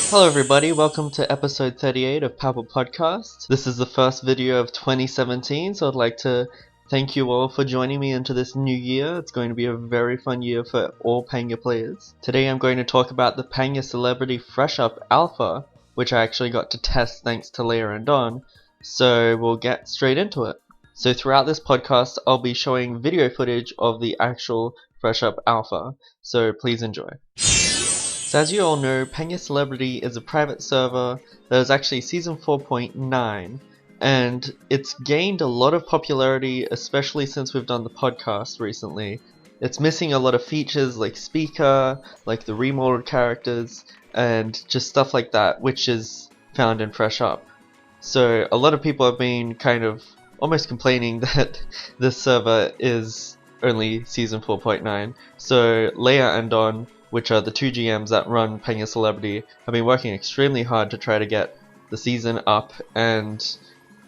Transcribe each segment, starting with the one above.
Hello everybody, welcome to episode 38 of Papel Podcast. This is the first video of 2017, so I'd like to thank you all for joining me into this new year. It's going to be a very fun year for all Pangya players. Today I'm going to talk about the Pangya Celebrity Fresh Up Alpha, which I actually got to test thanks to Leia and Don, so we'll get straight into it. So throughout this podcast I'll be showing video footage of the actual Fresh Up Alpha, so please enjoy. So as you all know, Pangya Celebrity is a private server that is actually Season 4.9, and it's gained a lot of popularity, especially since we've done the podcast recently. It's missing a lot of features like speaker, like the remodeled characters, and just stuff like that, which is found in Fresh Up. So a lot of people have been kind of almost complaining that this server is only Season 4.9. So Leia and Don, which are the two GMs that run Pangya Celebrity, have been working extremely hard to try to get the season up, and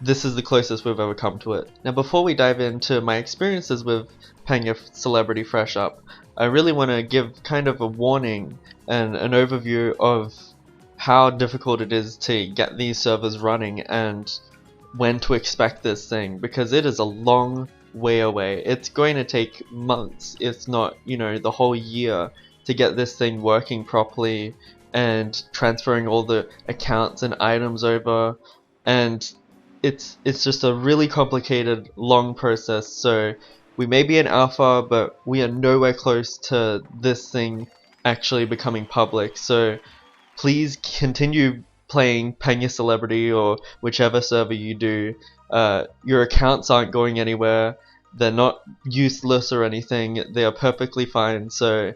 this is the closest we've ever come to it. Now before we dive into my experiences with Pangya Celebrity Fresh Up, I really want to give kind of a warning and an overview of how difficult it is to get these servers running and when to expect this thing, because it is a long way away. It's going to take months, if not, the whole year, to get this thing working properly and transferring all the accounts and items over, and it's just a really complicated, long process. So we may be in alpha, but we are nowhere close to this thing actually becoming public. So please continue playing Pangya Celebrity or whichever server you do. Your accounts aren't going anywhere, they're not useless or anything, they are perfectly fine. So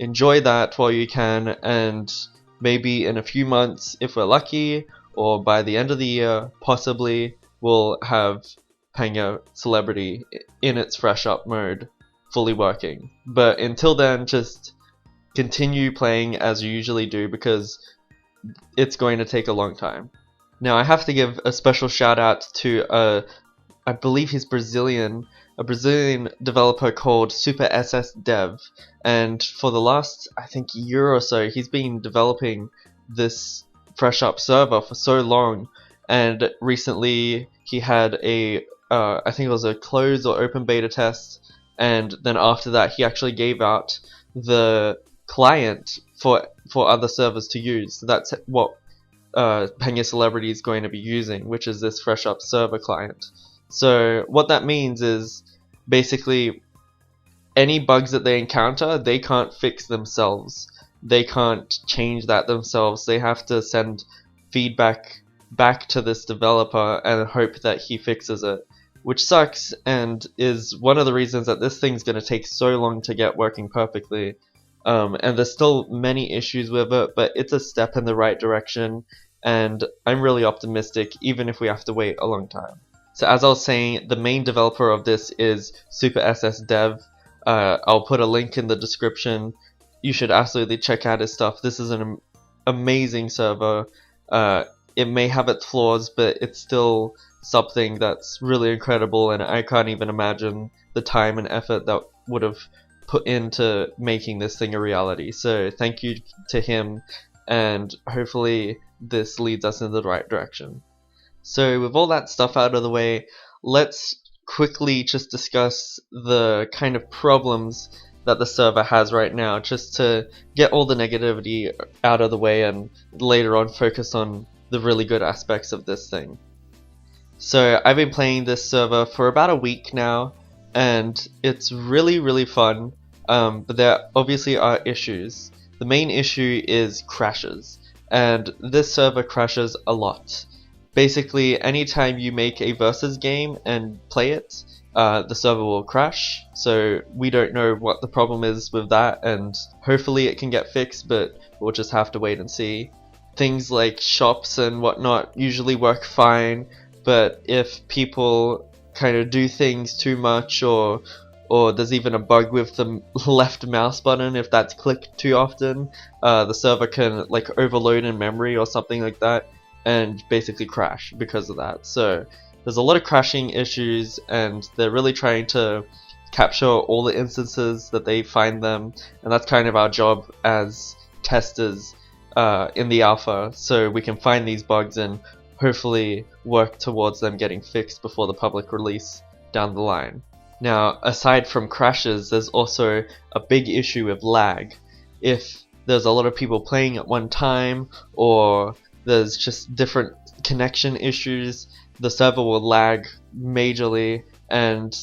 enjoy that while you can, and maybe in a few months, if we're lucky, or by the end of the year, possibly, we'll have Pangya Celebrity in its Fresh Up mode fully working. But until then, just continue playing as you usually do, because it's going to take a long time. Now I have to give a special shout out to I believe he's Brazilian, a Brazilian developer called Super SS Dev, and for the last, I think, year or so, he's been developing this Fresh Up server for so long, and recently he had I think it was a closed or open beta test, and then after that he actually gave out the client for other servers to use. So that's what Pangya Celebrity is going to be using, which is this Fresh Up server client. So what that means is basically any bugs that they encounter, they can't fix themselves. They can't change that themselves. They have to send feedback back to this developer and hope that he fixes it, which sucks and is one of the reasons that this thing's going to take so long to get working perfectly. And there's still many issues with it, but it's a step in the right direction, and I'm really optimistic even if we have to wait a long time. So as I was saying, the main developer of this is Super SS Dev. I'll put a link in the description. You should absolutely check out his stuff. This is an amazing server. It may have its flaws, but it's still something that's really incredible, and I can't even imagine the time and effort that would have put into making this thing a reality. So thank you to him, and hopefully this leads us in the right direction. So with all that stuff out of the way, let's quickly just discuss the kind of problems that the server has right now, just to get all the negativity out of the way and later on focus on the really good aspects of this thing. So I've been playing this server for about a week now, and it's really fun, but there obviously are issues. The main issue is crashes, and this server crashes a lot. Basically, anytime you make a versus game and play it, the server will crash, so we don't know what the problem is with that, and hopefully it can get fixed, but we'll just have to wait and see. Things like shops and whatnot usually work fine, but if people kind of do things too much, or there's even a bug with the left mouse button, if that's clicked too often, the server can like overload in memory or something like that, and basically crash because of that. So there's a lot of crashing issues, and they're really trying to capture all the instances that they find them, and that's kind of our job as testers, in the alpha, so we can find these bugs and hopefully work towards them getting fixed before the public release down the line. Now, aside from crashes, there's also a big issue with lag. If there's a lot of people playing at one time, or there's just different connection issues, the server will lag majorly, and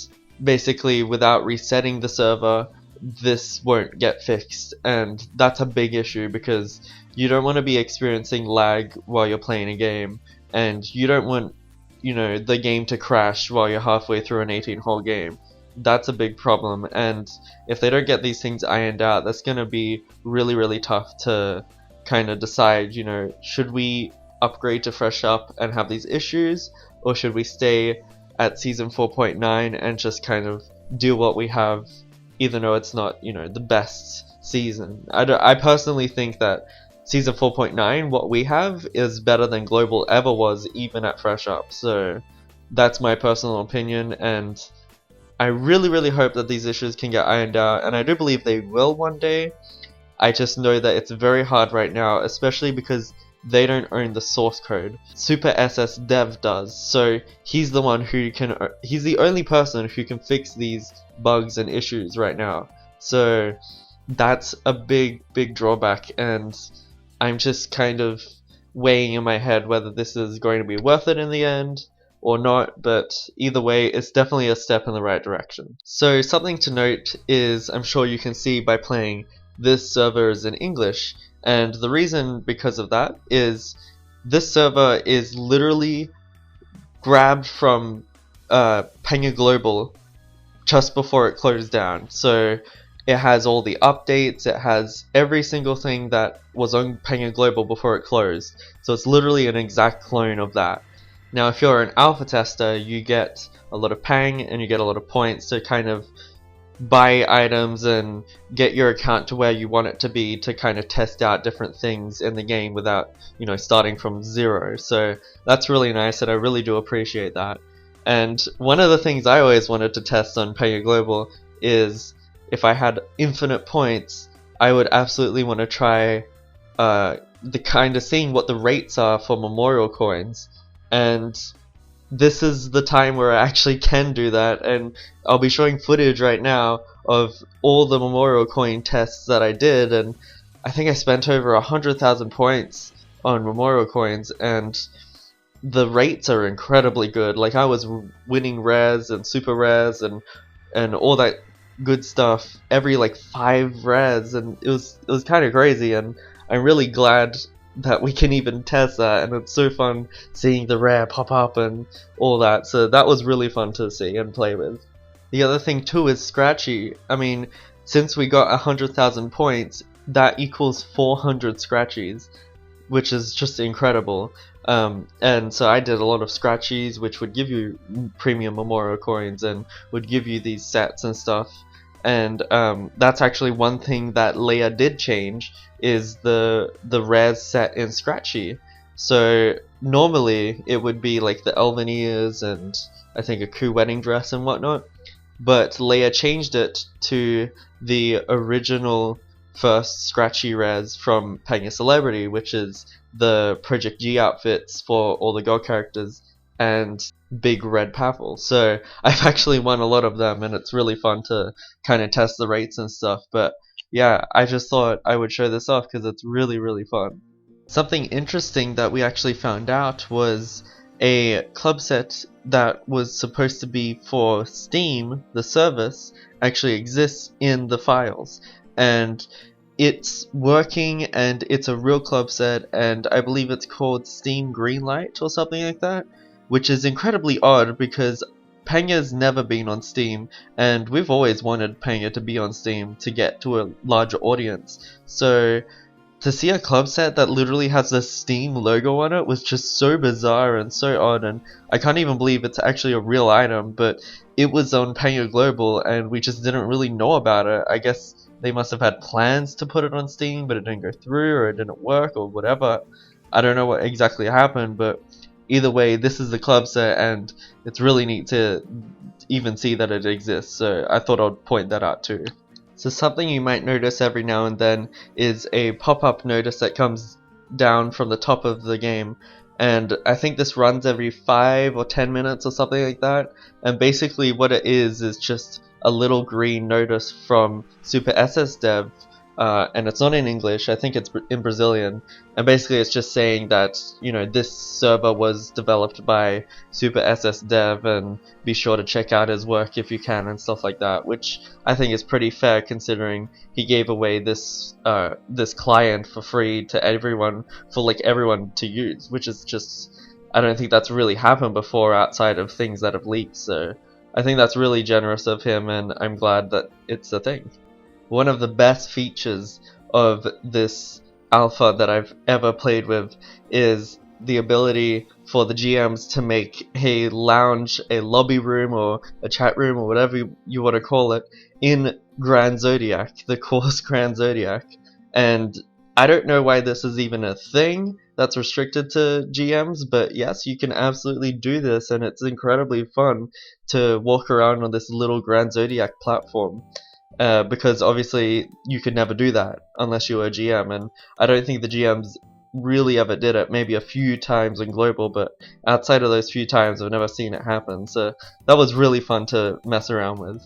basically without resetting the server, this won't get fixed, and that's a big issue because you don't want to be experiencing lag while you're playing a game, and you don't want, the game to crash while you're halfway through an 18-hole game. That's a big problem, and if they don't get these things ironed out, that's going to be really, really tough to kind of decide, should we upgrade to Fresh Up and have these issues, or should we stay at Season 4.9 and just kind of do what we have, even though it's not, the best season. I personally think that Season 4.9, what we have, is better than Global ever was, even at Fresh Up. So that's my personal opinion, and I really, really hope that these issues can get ironed out, and I do believe they will one day. I just know that it's very hard right now, especially because they don't own the source code. Super SS Dev does, so he's the one who can. He's the only person who can fix these bugs and issues right now. So that's a big, big drawback, and I'm just kind of weighing in my head whether this is going to be worth it in the end or not, but either way, it's definitely a step in the right direction. So something to note is, I'm sure you can see by playing, this server is in English, and the reason because of that is this server is literally grabbed from Pangya Global just before it closed down. So it has all the updates, it has every single thing that was on Pangya Global before it closed. So it's literally an exact clone of that. Now, if you're an alpha tester, you get a lot of Pang and you get a lot of points to kind of buy items and get your account to where you want it to be to kind of test out different things in the game without, starting from zero. So that's really nice, and I really do appreciate that. And one of the things I always wanted to test on Pangya Global is, if I had infinite points, I would absolutely want to try the kind of seeing what the rates are for memorial coins. And this is the time where I actually can do that, and I'll be showing footage right now of all the memorial coin tests that I did, and I think I spent over 100,000 points on memorial coins, and the rates are incredibly good. Like, I was winning rares and super rares and all that good stuff every like 5 rares, and it was kind of crazy, and I'm really glad that we can even test that, and it's so fun seeing the rare pop up and all that. So that was really fun to see and play with. The other thing too is Scratchy. I mean, since we got 100,000 points, that equals 400 Scratchies, which is just incredible. And so I did a lot of Scratchies, which would give you premium memorial coins and would give you these sets and stuff. And that's actually one thing that Leia did change, is the rares set in Scratchy. So normally it would be like the elven ears and I think a Ku wedding dress and whatnot, but Leia changed it to the original first Scratchy rares from Pangya Celebrity, which is the Project G outfits for all the god characters and big red Papel. So I've actually won a lot of them, and it's really fun to kind of test the rates and stuff. But yeah, I just thought I would show this off because it's really, really fun. Something interesting that we actually found out was a club set that was supposed to be for Steam, the service, actually exists in the files. And it's working, and it's a real club set, and I believe it's called Steam Greenlight or something like that, which is incredibly odd because Pangya's never been on Steam, and we've always wanted Pangya to be on Steam to get to a larger audience. So to see a club set that literally has the Steam logo on it was just so bizarre and so odd, and I can't even believe it's actually a real item, but it was on Pangya Global and we just didn't really know about it. I guess they must have had plans to put it on Steam, but it didn't go through, or it didn't work, or whatever. I don't know what exactly happened, but either way, this is the club set, and it's really neat to even see that it exists, so I thought I'd point that out too. So something you might notice every now and then is a pop-up notice that comes down from the top of the game. And I think this runs every 5 or 10 minutes or something like that. And basically what it is just a little green notice from Super SS Dev, and it's not in English, I think it's in Brazilian, and basically it's just saying that, you know, this server was developed by Super SS Dev, and be sure to check out his work if you can, and stuff like that, which I think is pretty fair considering he gave away this this client for free to everyone, for like everyone to use, which is just, I don't think that's really happened before outside of things that have leaked, so I think that's really generous of him, and I'm glad that it's a thing. One of the best features of this alpha that I've ever played with is the ability for the GMs to make a lounge, a lobby room, or a chat room, or whatever you want to call it, in Grand Zodiac, the course Grand Zodiac. And I don't know why this is even a thing that's restricted to GMs, but yes, you can absolutely do this, and it's incredibly fun to walk around on this little Grand Zodiac platform. Because obviously you could never do that unless you were a GM, and I don't think the GMs really ever did it, maybe a few times in Global, but outside of those few times I've never seen it happen, so that was really fun to mess around with.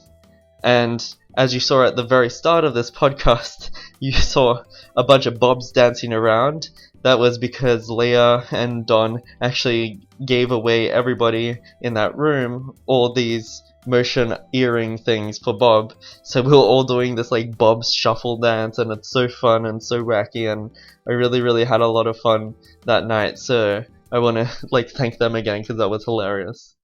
And as you saw at the very start of this podcast, you saw a bunch of bobs dancing around. That was because Leia and Don actually gave away everybody in that room all these motion earring things for Bob, so we were all doing this like Bob's shuffle dance, and it's so fun and so wacky, and I really had a lot of fun that night, so I want to like thank them again because that was hilarious.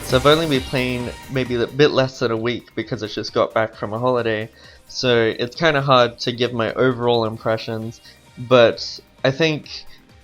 So I've only been playing maybe a bit less than a week because I just got back from a holiday, so it's kind of hard to give my overall impressions, but I think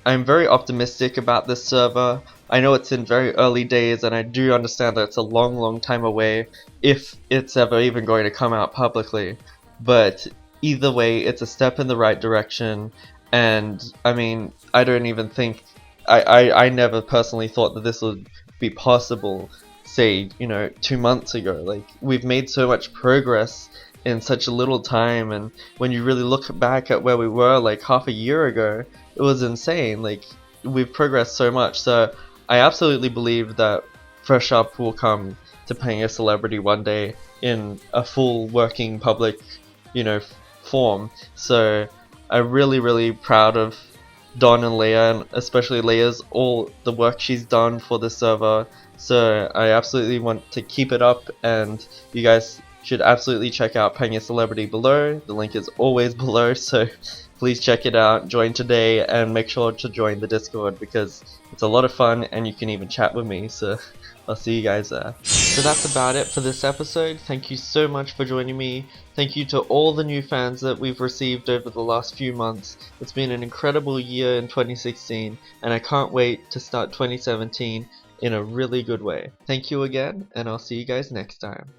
I'm very optimistic about this server. I know it's in very early days, and I do understand that it's a long time away if it's ever even going to come out publicly, but either way it's a step in the right direction. And I mean, I don't even think I never personally thought that this would be possible, say, you know, 2 months ago. Like, we've made so much progress in such a little time, and when you really look back at where we were like half a year ago, it was insane. Like, we've progressed so much, so I absolutely believe that Fresh Up will come to Pangya Celebrity one day in a full working public, you know, form. So I'm really proud of Don and Leia, and especially Leia's all the work she's done for the server. So I absolutely want to keep it up, and you guys should absolutely check out Pangya Celebrity below. The link is always below, so please check it out, join today, and make sure to join the Discord because it's a lot of fun and you can even chat with me, so I'll see you guys there. So that's about it for this episode. Thank you so much for joining me. Thank you to all the new fans that we've received over the last few months. It's been an incredible year in 2016, and I can't wait to start 2017 in a really good way. Thank you again, and I'll see you guys next time.